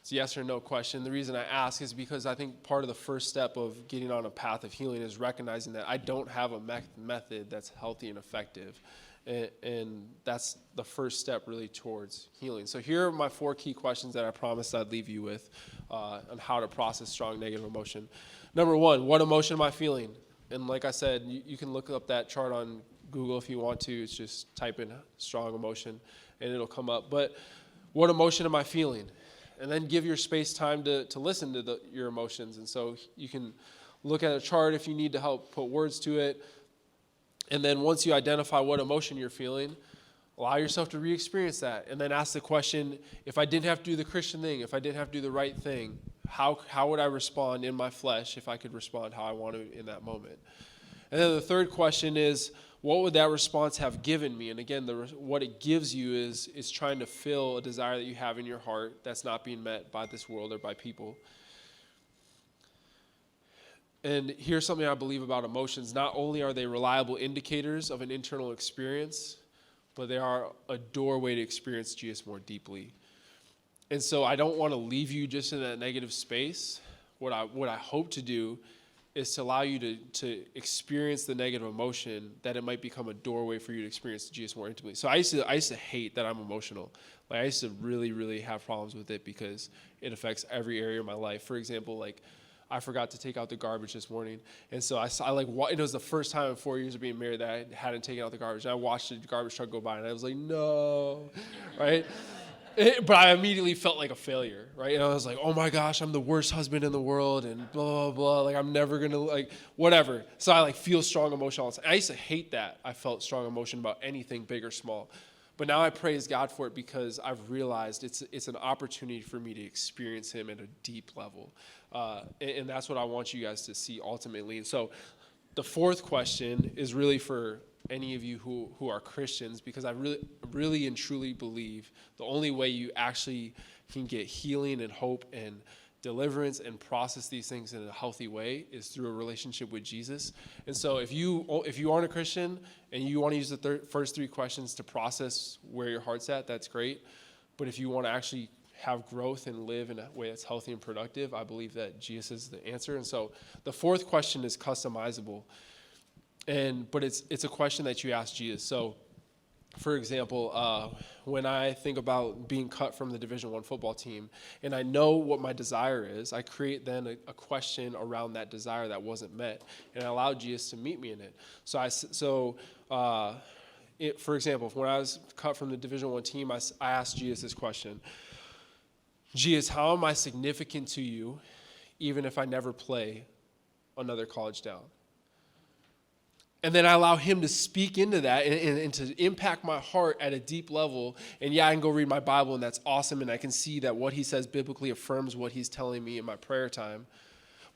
It's a yes or no question. The reason I ask is because I think part of the first step of getting on a path of healing is recognizing that I don't have a method that's healthy and effective. And that's the first step really towards healing. So here are my 4 key questions that I promised I'd leave you with on how to process strong negative emotion. Number 1, what emotion am I feeling? And like I said, you can look up that chart on Google if you want to. It's just type in strong emotion and it'll come up. But what emotion am I feeling? And then give your space time to listen to your emotions. And so you can look at a chart if you need to help put words to it. And then once you identify what emotion you're feeling, allow yourself to re-experience that. And then ask the question, if I didn't have to do the Christian thing, if I didn't have to do the right thing, how would I respond in my flesh if I could respond how I want to in that moment? And then the third question is, what would that response have given me? And again, what it gives you is trying to fill a desire that you have in your heart that's not being met by this world or by people. And here's something I believe about emotions. Not only are they reliable indicators of an internal experience, but they are a doorway to experience Jesus more deeply. And so I don't want to leave you just in that negative space. What I hope to do is to allow you to experience the negative emotion, that it might become a doorway for you to experience Jesus more intimately. So I used to hate that I'm emotional. Like I used to really, really have problems with it because it affects every area of my life. For example, like I forgot to take out the garbage this morning. And so it was the first time in 4 years of being married that I hadn't taken out the garbage. And I watched the garbage truck go by and I was like, no, right? But I immediately felt like a failure, right? And I was like, oh my gosh, I'm the worst husband in the world and blah, blah, blah. Like I'm never going to like, whatever. So I feel strong emotion all the time. I used to hate that. I felt strong emotion about anything big or small. But now I praise God for it because I've realized it's an opportunity for me to experience him at a deep level. And that's what I want you guys to see ultimately. And so the fourth question is really for any of you who are Christians, because I really and truly believe the only way you actually can get healing and hope and deliverance and process these things in a healthy way is through a relationship with Jesus. And so if you aren't a Christian and you want to use the first 3 questions to process where your heart's at, that's great. But if you want to actually have growth and live in a way that's healthy and productive, I believe that Jesus is the answer. And so the fourth question is customizable. But it's a question that you ask Jesus. So, for example, when I think about being cut from the Division I football team, and I know what my desire is, I create then a question around that desire that wasn't met, and I allow Jesus to meet me in it. For example, when I was cut from the Division I team, I asked Jesus this question: Jesus, how am I significant to you, even if I never play another college down? And then I allow him to speak into that and to impact my heart at a deep level. And yeah, I can go read my Bible, and that's awesome. And I can see that what he says biblically affirms what he's telling me in my prayer time.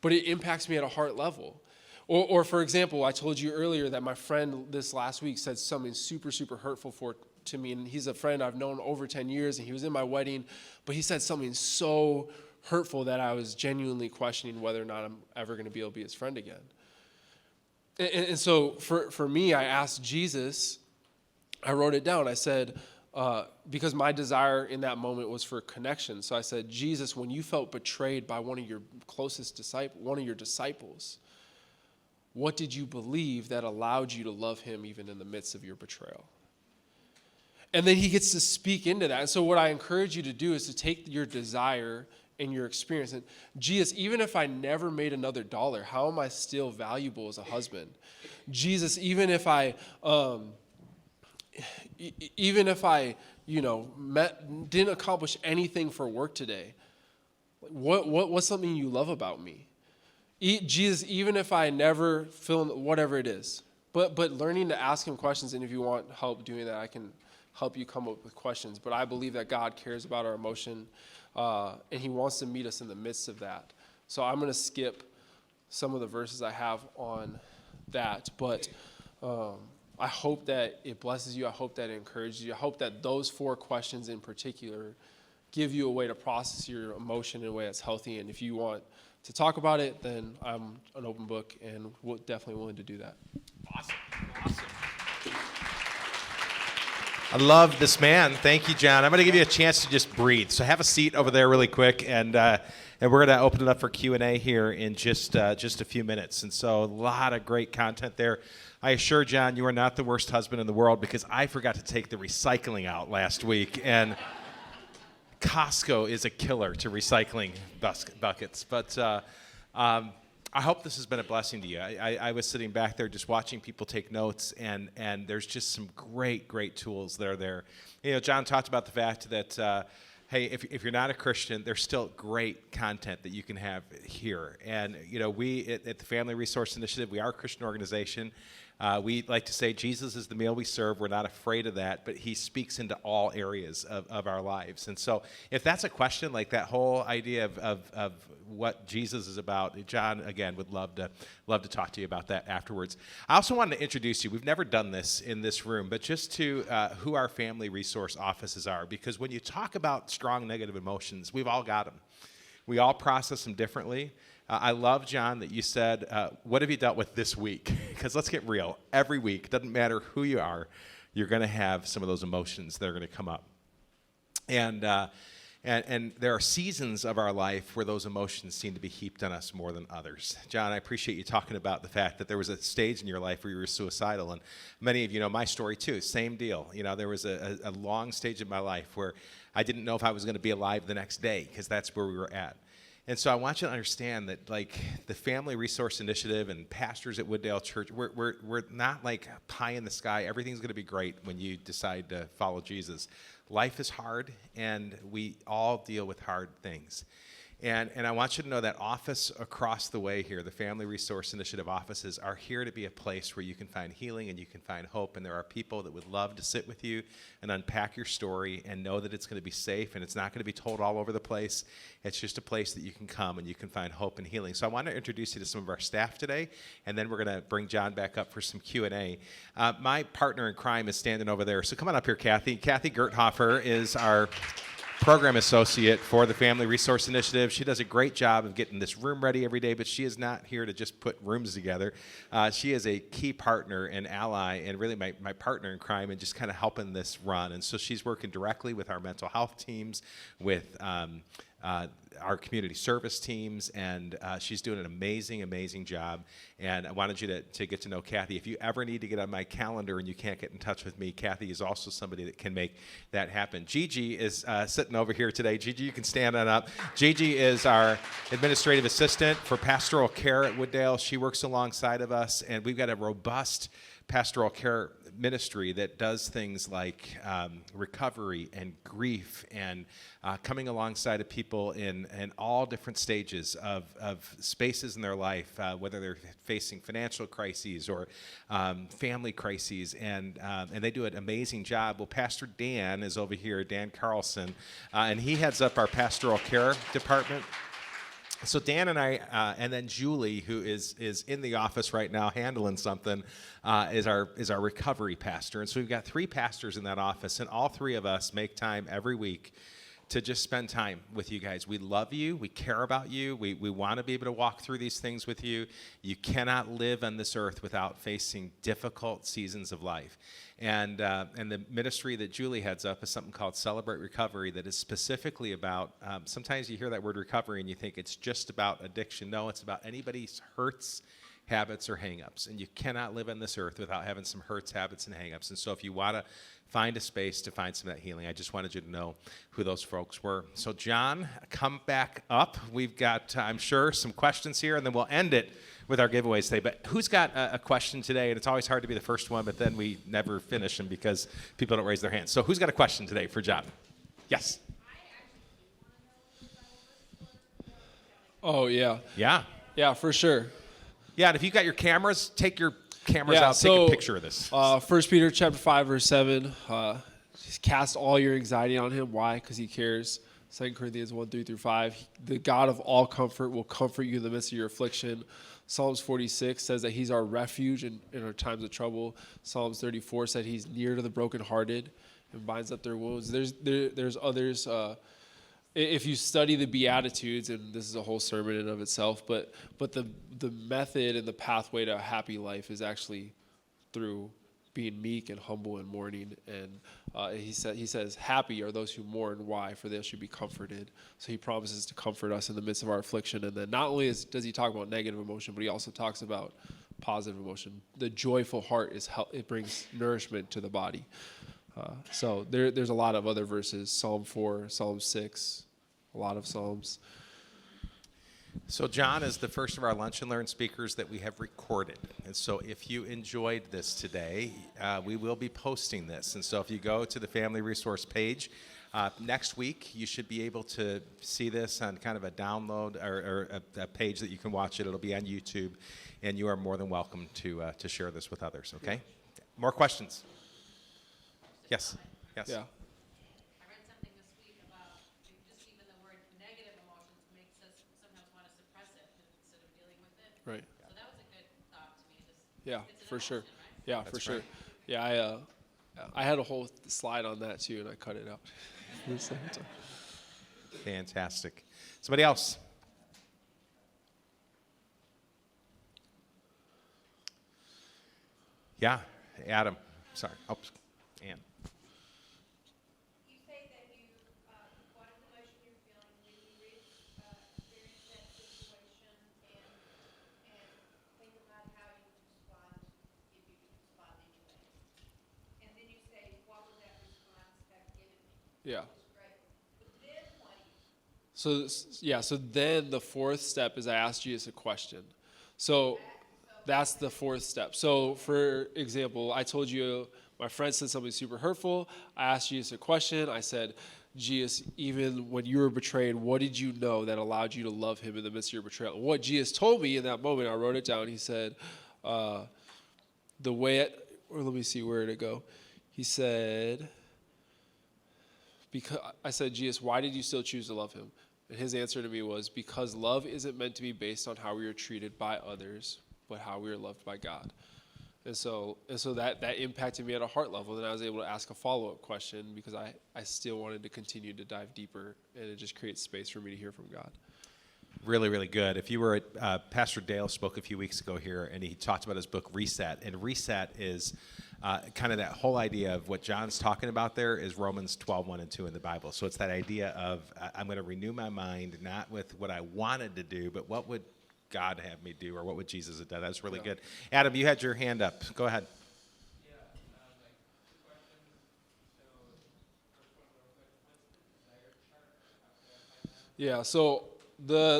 But it impacts me at a heart level. Or for example, I told you earlier that my friend this last week said something super, super hurtful to me. And he's a friend I've known over 10 years, and he was in my wedding. But he said something so hurtful that I was genuinely questioning whether or not I'm ever going to be able to be his friend again. And so for me, I asked Jesus, I wrote it down. I said, because my desire in that moment was for connection. So I said, Jesus, when you felt betrayed by one of your closest disciples, one of your disciples, what did you believe that allowed you to love him even in the midst of your betrayal? And then he gets to speak into that. And so what I encourage you to do is to take your desire and your experience. And Jesus, even if I never made another dollar, how am I still valuable as a husband? Jesus, even if I didn't accomplish anything for work today, what's something you love about me? Jesus, even if I never whatever it is, but learning to ask him questions, and if you want help doing that, I can help you come up with questions. But I believe that God cares about our emotion, and he wants to meet us in the midst of that. So I'm going to skip some of the verses I have on that, but I hope that it blesses you. I hope that it encourages you. I hope that those 4 questions in particular give you a way to process your emotion in a way that's healthy. And if you want to talk about it, then I'm an open book and definitely willing to do that. Awesome. I love this man. Thank you, John. I'm going to give you a chance to just breathe. So have a seat over there really quick, and we're going to open it up for Q&A here in just a few minutes. And so a lot of great content there. I assure John, you are not the worst husband in the world, because I forgot to take the recycling out last week, and Costco is a killer to recycling buckets. But I hope this has been a blessing to you. I was sitting back there just watching people take notes, and there's just some great tools that are there. You know, John talked about the fact that, hey, if you're not a Christian, there's still great content that you can have here. And, you know, we at the Family Resource Initiative, we are a Christian organization. We like to say Jesus is the meal we serve. We're not afraid of that, but he speaks into all areas of our lives. And so if that's a question, like that whole idea of what Jesus is about, John, again, would love to talk to you about that afterwards. I also wanted to introduce you. We've never done this in this room, but just to who our family resource offices are, because when you talk about strong negative emotions, we've all got them. We all process them differently. I love, John, that you said, what have you dealt with this week? Because let's get real. Every week, doesn't matter who you are, you're going to have some of those emotions that are going to come up. And there are seasons of our life where those emotions seem to be heaped on us more than others. John, I appreciate you talking about the fact that there was a stage in your life where you were suicidal. And many of you know my story, too. Same deal. You know, there was a long stage of my life where I didn't know if I was going to be alive the next day, because that's where we were at. And so I want you to understand that, like, the Family Resource Initiative and pastors at Wooddale Church, we're not like pie in the sky. Everything's going to be great when you decide to follow Jesus. Life is hard, and we all deal with hard things. And I want you to know that office across the way here, the Family Resource Initiative offices, are here to be a place where you can find healing and you can find hope. And there are people that would love to sit with you and unpack your story and know that it's going to be safe and it's not going to be told all over the place. It's just a place that you can come and you can find hope and healing. So I want to introduce you to some of our staff today, and then we're going to bring John back up for some Q&A. My partner in crime is standing over there. So come on up here, Kathy. Kathy Gerthofer is our program associate for the Family Resource Initiative. She does a great job of getting this room ready every day, but she is not here to just put rooms together. She is a key partner and ally, and really my partner in crime, and just kind of helping this run. And so she's working directly with our mental health teams, with our community service teams, and she's doing an amazing job. And I wanted you to get to know Kathy. If you ever need to get on my calendar and you can't get in touch with me, Kathy is also somebody that can make that happen. Gigi is sitting over here today. Gigi, you can stand on up. Gigi is our administrative assistant for pastoral care at Wooddale. She works alongside of us, and we've got a robust pastoral care ministry that does things like recovery and grief and coming alongside of people in all different stages of spaces in their life, whether they're facing financial crises or family crises, and they do an amazing job. Well, Pastor Dan is over here, Dan Carlson, and he heads up our pastoral care department. So Dan and I, and then Julie, who is in the office right now handling something, is our recovery pastor. And so we've got 3 pastors in that office, and all 3 of us make time every week to just spend time with you guys. We love you. We care about you. We want to be able to walk through these things with you. You cannot live on this earth without facing difficult seasons of life. And the ministry that Julie heads up is something called Celebrate Recovery, that is specifically about, sometimes you hear that word recovery and you think it's just about addiction. No, it's about anybody's hurts habits, or hang-ups. And you cannot live on this earth without having some hurts, habits, and hang-ups. And so if you want to find a space to find some of that healing, I just wanted you to know who those folks were. So John, come back up. We've got, I'm sure, some questions here, and then we'll end it with our giveaways today. But who's got a question today? And it's always hard to be the first one, but then we never finish them because people don't raise their hands. So who's got a question today for John? Yes. Oh, yeah. Yeah. Yeah, for sure. Yeah, and if you got your cameras, take your cameras out, so, take a picture of this. 1 Peter chapter 5, verse 7, just cast all your anxiety on him. Why? Because he cares. 2 Corinthians 1, 3 through 5. The God of all comfort will comfort you in the midst of your affliction. Psalms 46 says that he's our refuge in our times of trouble. Psalms 34 said he's near to the brokenhearted and binds up their wounds. There's others. If you study the Beatitudes, and this is a whole sermon in and of itself, but the method and the pathway to a happy life is actually through being meek and humble and mourning. And he says, happy are those who mourn. Why? For they should be comforted. So he promises to comfort us in the midst of our affliction. And then not only does he talk about negative emotion, but he also talks about positive emotion. The joyful heart it brings nourishment to the body. So there's a lot of other verses, Psalm 4, Psalm 6, a lot of Psalms. So John is the first of our Lunch and Learn speakers that we have recorded. And so if you enjoyed this today, we will be posting this. And so if you go to the Family Resource page, next week you should be able to see this on kind of a download or a page that you can watch it. It'll be on YouTube, and you are more than welcome to share this with others, okay? More questions? Yes. Yes. Yeah. I read something this week about just even the word negative emotions makes us sometimes want to suppress it instead of dealing with it. Right. So that was a good thought to me. Yeah, It's an for sure. emotion, right? Yeah, That's for sure. right. Yeah, I had a whole slide on that too, and I cut it out. Fantastic. Somebody else? Yeah, Adam. Sorry. Oh, Ann. You say that you, what emotion you're feeling when you experience that situation and think about how you would respond if you could respond anyway. And then you say, what would that response have given me? Yeah. Which is great. But then what do you So then the fourth step is I asked Jesus a question. So that's the fourth step. So for example, I told you my friend said something super hurtful. I asked Jesus a question. I said, Jesus, even when you were betrayed, what did you know that allowed you to love him in the midst of your betrayal? And what Jesus told me in that moment, I wrote it down. He said, let me see, where did it go? He said, because I said, Jesus, why did you still choose to love him? And his answer to me was, because love isn't meant to be based on how we are treated by others, but how we are loved by God. And so that impacted me at a heart level. Then I was able to ask a follow-up question because I still wanted to continue to dive deeper, and it just creates space for me to hear from God. Really, really good. If you were at, Pastor Dale spoke a few weeks ago here, and he talked about his book, Reset. And Reset is kind of that whole idea of what John's talking about there is Romans 12, 1 and 2 in the Bible. So it's that idea of I'm going to renew my mind, not with what I wanted to do, but what would God have me do, or what would Jesus have done? That's really good. Adam, you had your hand up. Go ahead. Yeah, so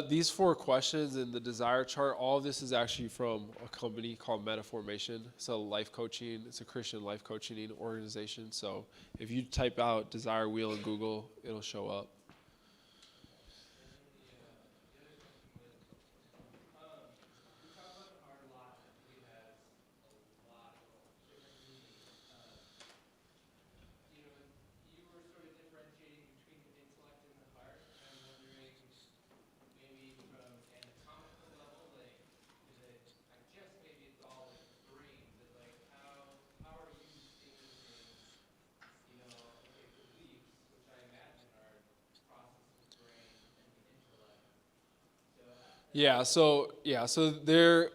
these 4 questions in the desire chart, all of this is actually from a company called Metaformation. It's a Christian life coaching organization. So if you type out desire wheel in Google, it'll show up. So there,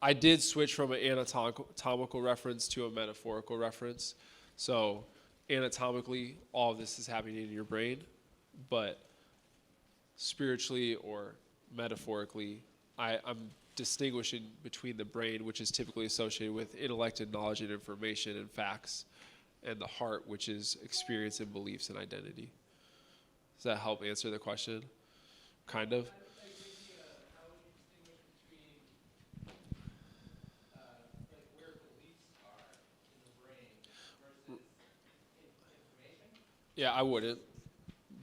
I did switch from an anatomical reference to a metaphorical reference. So anatomically, all of this is happening in your brain, but spiritually or metaphorically, I'm distinguishing between the brain, which is typically associated with intellect and knowledge and information and facts, and the heart, which is experience and beliefs and identity. Does that help answer the question? Kind of? Yeah, I wouldn't.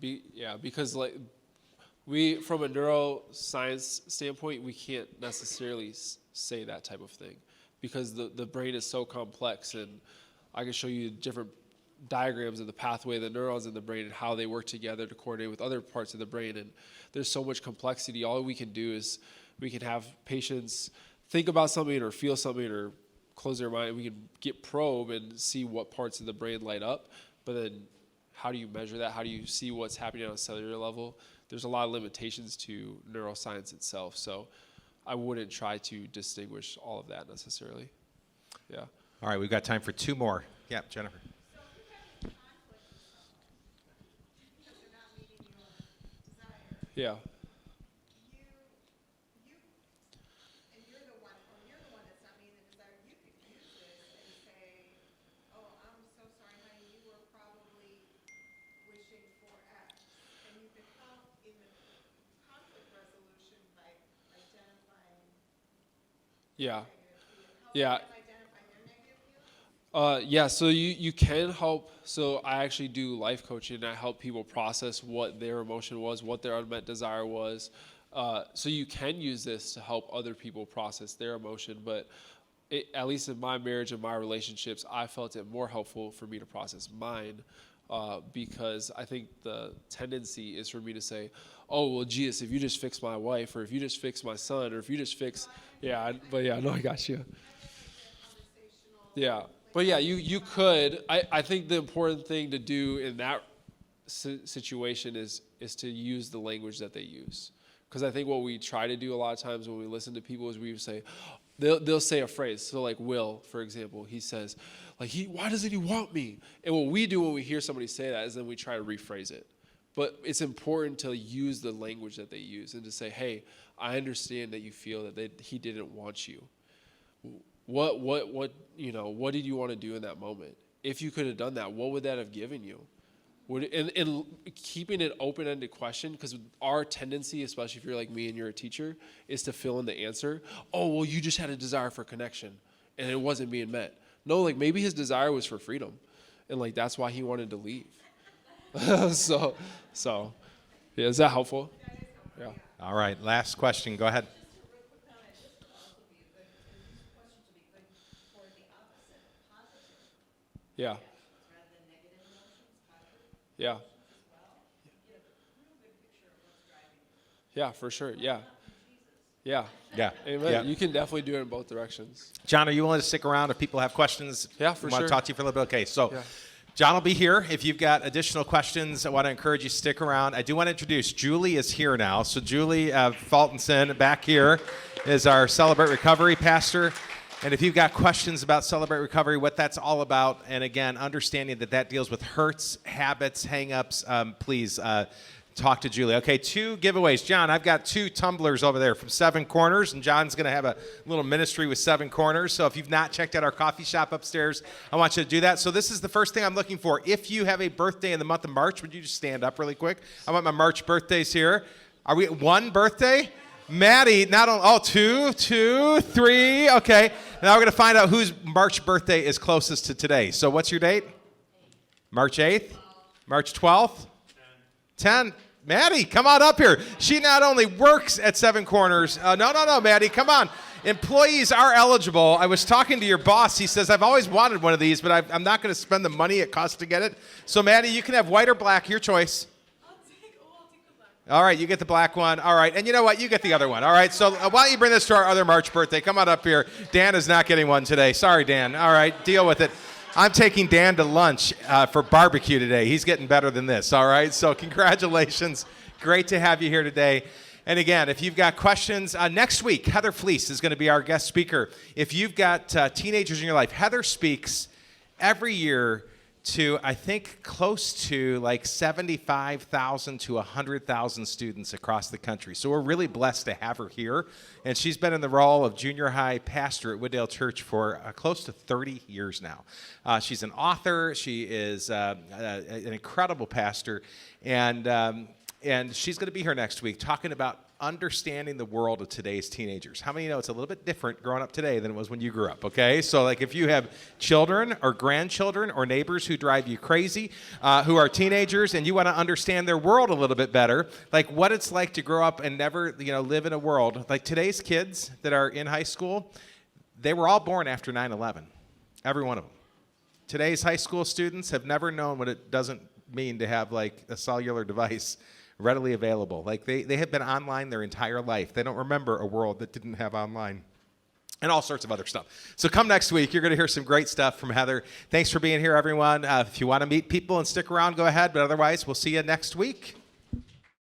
Because like from a neuroscience standpoint, we can't necessarily say that type of thing because the brain is so complex, and I can show you different diagrams of the pathway of the neurons in the brain and how they work together to coordinate with other parts of the brain, and there's so much complexity. All we can do is we can have patients think about something or feel something or close their mind. We can get probe and see what parts of the brain light up, but then how do you measure that? How do you see what's happening on a cellular level? There's a lot of limitations to neuroscience itself, so I wouldn't try to distinguish all of that necessarily. Yeah. All right, we've got time for 2 more. Yeah, Jennifer. So if you're having conflict with someone because they're not meeting your desire, Yeah. and you're the one that's not meeting the desire, you could use this and say, oh, I'm so sorry, honey, you were probably wishing for X. And you could help in the conflict resolution by identifying Yeah. help Yeah. them identify their negative feelings. Yeah, so you can help. So I actually do life coaching, and I help people process what their emotion was, what their unmet desire was. So you can use this to help other people process their emotion, but at least in my marriage and my relationships, I felt it more helpful for me to process mine because I think the tendency is for me to say, oh, well, geez, if you just fix my wife, or if you just fix my son, or if you just fix, I got you. Yeah, but yeah, you could. I think the important thing to do in that situation is to use the language that they use. Because I think what we try to do a lot of times when we listen to people is we say, they'll say a phrase. So like Will, for example, he says, like, why doesn't he want me? And what we do when we hear somebody say that is then we try to rephrase it. But it's important to use the language that they use and to say, hey, I understand that you feel that he didn't want you. What did you want to do in that moment? If you could have done that, what would that have given you? And keeping it open-ended question, because our tendency, especially if you're like me and you're a teacher, is to fill in the answer. Oh, well, you just had a desire for connection, and it wasn't being met. No, like maybe his desire was for freedom, and like that's why he wanted to leave. so, yeah, is that helpful? Yeah. All right, last question. Go ahead. Yeah. Yeah. Yeah, for sure. Yeah. Yeah. Yeah. Amen. Yeah. You can definitely do it in both directions. John, are you willing to stick around if people have questions? Yeah, for I want sure. to talk to you for a little bit. Okay, so Yeah. John will be here. If you've got additional questions, I want to encourage you to stick around. I do want to introduce Julie is here now. So Julie Fultonson back here is our Celebrate Recovery pastor. And if you've got questions about Celebrate Recovery, what that's all about, and again, understanding that deals with hurts, habits, hang-ups, please talk to Julie. Okay, 2 giveaways. John, I've got 2 tumblers over there from 7 Corners, and John's going to have a little ministry with 7 Corners. So if you've not checked out our coffee shop upstairs, I want you to do that. So this is the first thing I'm looking for. If you have a birthday in the month of March, would you just stand up really quick? I want my March birthdays here. Are we at 1 birthday? Maddie, not only, 2, 3, okay. Now we're going to find out whose March birthday is closest to today. So what's your date? March 8th? March 12th? 10. Maddie, come on up here. She not only works at 7 Corners. No, Maddie, come on. Employees are eligible. I was talking to your boss. He says, I've always wanted one of these, but I'm not going to spend the money it costs to get it. So, Maddie, you can have white or black, your choice. I'll take the black. All right, you get the black one. All right, and you know what? You get the other one. All right, so why don't you bring this to our other March birthday? Come on up here. Dan is not getting one today. Sorry, Dan. All right, deal with it. I'm taking Dan to lunch for barbecue today. He's getting better than this, all right? So congratulations. Great to have you here today. And again, if you've got questions, next week, Heather Fleece is going to be our guest speaker. If you've got teenagers in your life, Heather speaks every year to, I think, close to like 75,000 to 100,000 students across the country. So we're really blessed to have her here. And she's been in the role of junior high pastor at Wooddale Church for close to 30 years now. She's an author. She is an incredible pastor. And she's going to be here next week talking about understanding the world of today's teenagers. How many know it's a little bit different growing up today than it was when you grew up, okay? So like if you have children or grandchildren or neighbors who drive you crazy, who are teenagers, and you want to understand their world a little bit better, like what it's like to grow up and never, live in a world. Like today's kids that are in high school, they were all born after 9/11, every one of them. Today's high school students have never known what it doesn't mean to have like a cellular device readily available. Like they have been online their entire life. They don't remember a world that didn't have online and all sorts of other stuff. So come next week. You're going to hear some great stuff from Heather. Thanks for being here, everyone. If you want to meet people and stick around, go ahead. But otherwise, we'll see you next week.